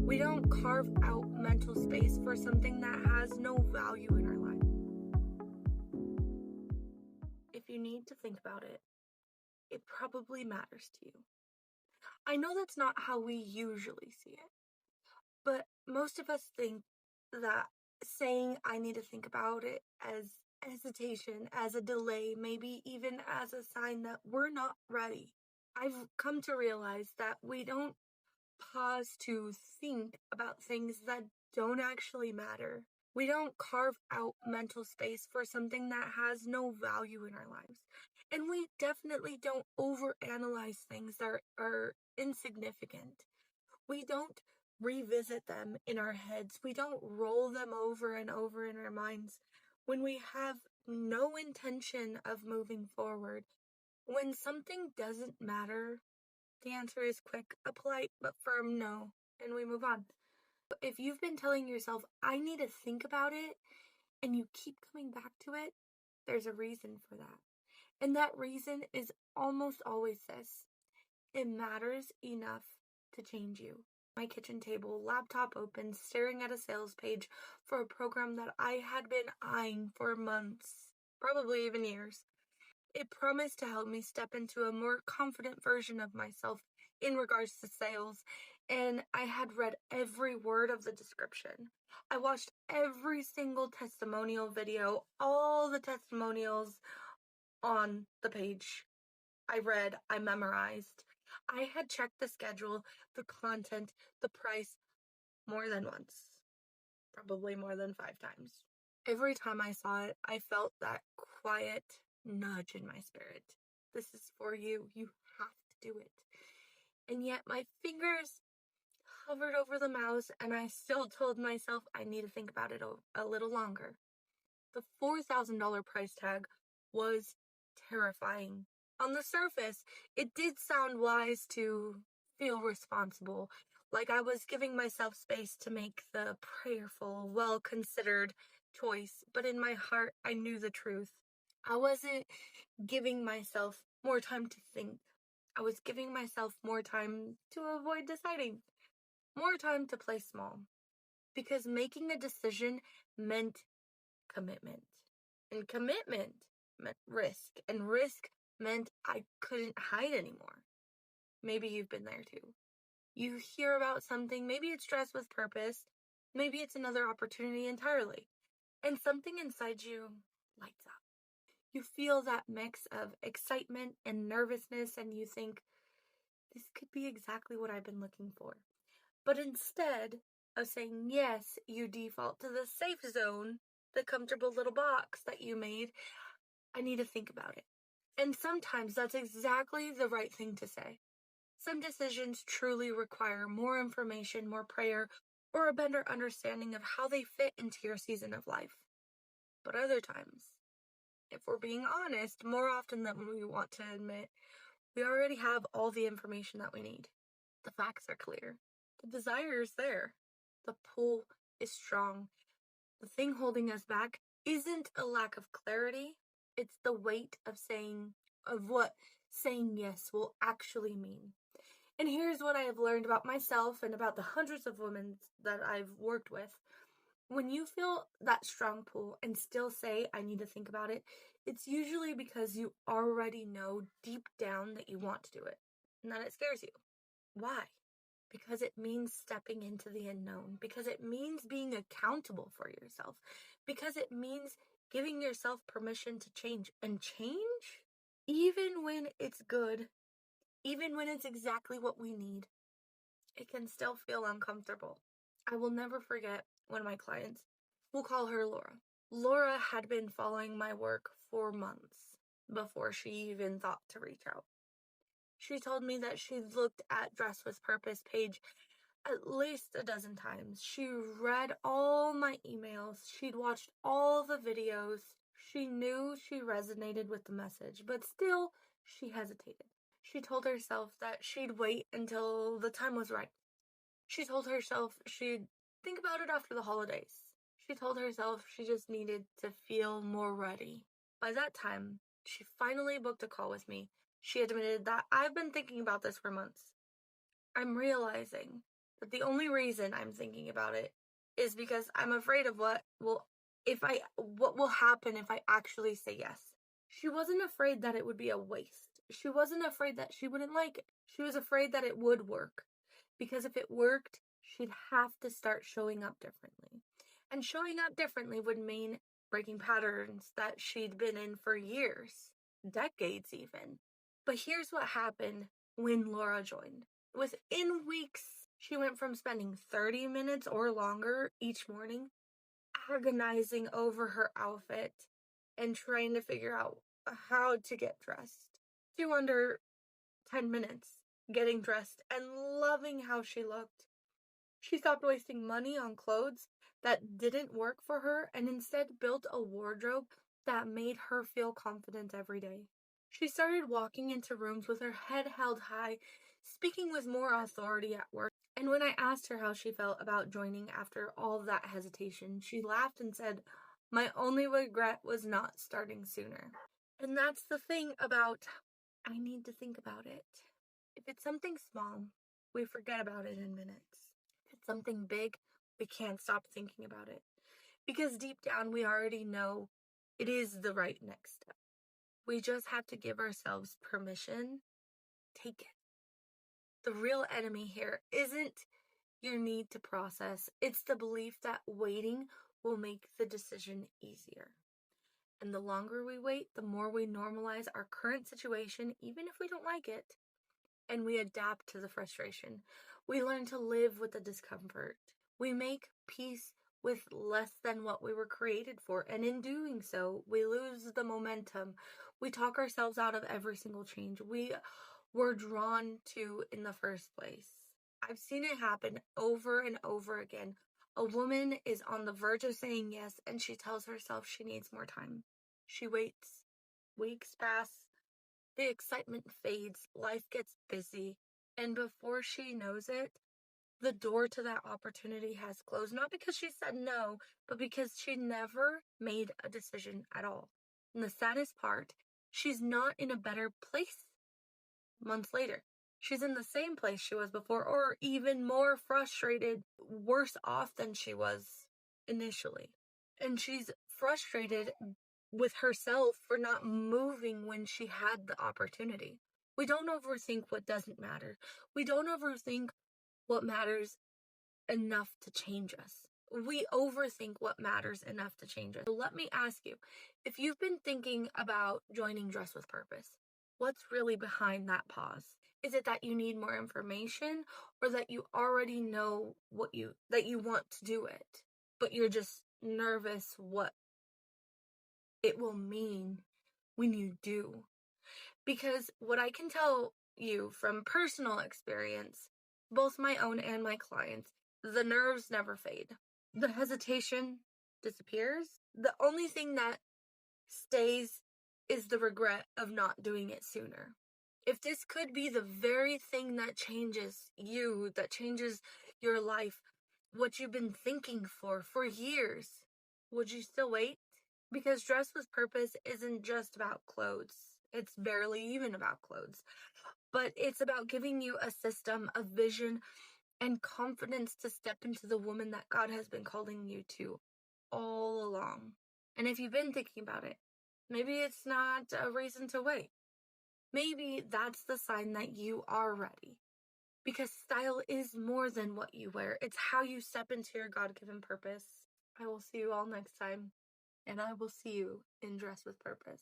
We don't carve out mental space for something that has no value in our life. If you need to think about it, it probably matters to you. I know that's not how we usually see it, but most of us think that saying I need to think about it as hesitation, as a delay, maybe even as a sign that we're not ready. I've come to realize that we don't pause to think about things that don't actually matter. We don't carve out mental space for something that has no value in our lives. And we definitely don't overanalyze things that are insignificant. We don't revisit them in our heads. We don't roll them over and over in our minds when we have no intention of moving forward. When something doesn't matter, the answer is quick, a polite but firm no, and we move on. If you've been telling yourself, I need to think about it, and you keep coming back to it, there's a reason for that. And that reason is almost always this: it matters enough to change you. My kitchen table, laptop open, staring at a sales page for a program that I had been eyeing for months, probably even years. It promised to help me step into a more confident version of myself in regards to sales, and I had read every word of the description. I watched every single testimonial video, all the testimonials on the page. I read, I memorized. I had checked the schedule, the content, the price more than once, probably more than 5 times. Every time I saw it, I felt that quiet nudge in my spirit. This is for you. You have to do it. And yet my fingers hovered over the mouse, and I still told myself I need to think about it a little longer. The $4,000 price tag was terrifying. On the surface, it did sound wise to feel responsible, like I was giving myself space to make the prayerful, well-considered choice, but in my heart, I knew the truth. I wasn't giving myself more time to think. I was giving myself more time to avoid deciding, more time to play small, because making a decision meant commitment, and commitment meant risk, and risk meant I couldn't hide anymore. Maybe you've been there too. You hear about something, maybe it's dressed with purpose, maybe it's another opportunity entirely, and something inside you lights up. You feel that mix of excitement and nervousness, and you think, this could be exactly what I've been looking for. But instead of saying yes, you default to the safe zone, the comfortable little box that you made. I need to think about it. And sometimes that's exactly the right thing to say. Some decisions truly require more information, more prayer, or a better understanding of how they fit into your season of life. But other times, if we're being honest, more often than we want to admit, we already have all the information that we need. The facts are clear. The desire is there. The pull is strong. The thing holding us back isn't a lack of clarity. It's the weight of what saying yes will actually mean. And here's what I have learned about myself and about the hundreds of women that I've worked with. When you feel that strong pull and still say, I need to think about it, it's usually because you already know deep down that you want to do it and that it scares you. Why? Because it means stepping into the unknown, because it means being accountable for yourself, because it means giving yourself permission to change. And change, even when it's good, even when it's exactly what we need, it can still feel uncomfortable. I will never forget one of my clients. We'll call her Laura. Laura had been following my work for months before she even thought to reach out. She told me that she'd looked at Dress with Purpose page at least a dozen times. She read all my emails. She'd watched all the videos. She knew she resonated with the message, but still, she hesitated. She told herself that she'd wait until the time was right. She told herself she'd think about it after the holidays. She told herself she just needed to feel more ready. By that time, she finally booked a call with me. She admitted that I've been thinking about this for months. I'm realizing But the only reason I'm thinking about it is because I'm afraid of what will happen if I actually say yes. She wasn't afraid that it would be a waste. She wasn't afraid that she wouldn't like it. She was afraid that it would work. Because if it worked, she'd have to start showing up differently. And showing up differently would mean breaking patterns that she'd been in for years, decades even. But here's what happened when Laura joined. Within weeks, she went from spending 30 minutes or longer each morning agonizing over her outfit and trying to figure out how to get dressed to under 10 minutes getting dressed and loving how she looked. She stopped wasting money on clothes that didn't work for her and instead built a wardrobe that made her feel confident every day. She started walking into rooms with her head held high, speaking with more authority at work. And when I asked her how she felt about joining after all that hesitation, she laughed and said, "My only regret was not starting sooner." And that's the thing about I need to think about it. If it's something small, we forget about it in minutes. If it's something big, we can't stop thinking about it. Because deep down, we already know it is the right next step. We just have to give ourselves permission. Take it. The real enemy here isn't your need to process. It's the belief that waiting will make the decision easier. And the longer we wait, the more we normalize our current situation, even if we don't like it, and we adapt to the frustration. We learn to live with the discomfort. We make peace with less than what we were created for, and in doing so, we lose the momentum. We talk ourselves out of every single change we were drawn to in the first place. I've seen it happen over and over again. A woman is on the verge of saying yes, and she tells herself she needs more time. She waits. Weeks pass. The excitement fades. Life gets busy. And before she knows it, the door to that opportunity has closed. Not because she said no, but because she never made a decision at all. And the saddest part, she's not in a better place months later. She's in the same place she was before, or even more frustrated, worse off than she was initially. And she's frustrated with herself for not moving when she had the opportunity. We don't overthink what doesn't matter. We don't overthink what matters enough to change us. We overthink what matters enough to change us. So let me ask you, if you've been thinking about joining Dress with Purpose, what's really behind that pause? Is it that you need more information, or that you already know that you want to do it, but you're just nervous what it will mean when you do? Because what I can tell you from personal experience, both my own and my clients, the nerves never fade. The hesitation disappears. The only thing that stays is the regret of not doing it sooner. If this could be the very thing that changes you, that changes your life, what you've been thinking for years, would you still wait? Because Dress with Purpose isn't just about clothes. It's barely even about clothes. But it's about giving you a system, a vision, and confidence to step into the woman that God has been calling you to all along. And if you've been thinking about it, maybe it's not a reason to wait. Maybe that's the sign that you are ready. Because style is more than what you wear. It's how you step into your God-given purpose. I will see you all next time. And I will see you in Dress with Purpose.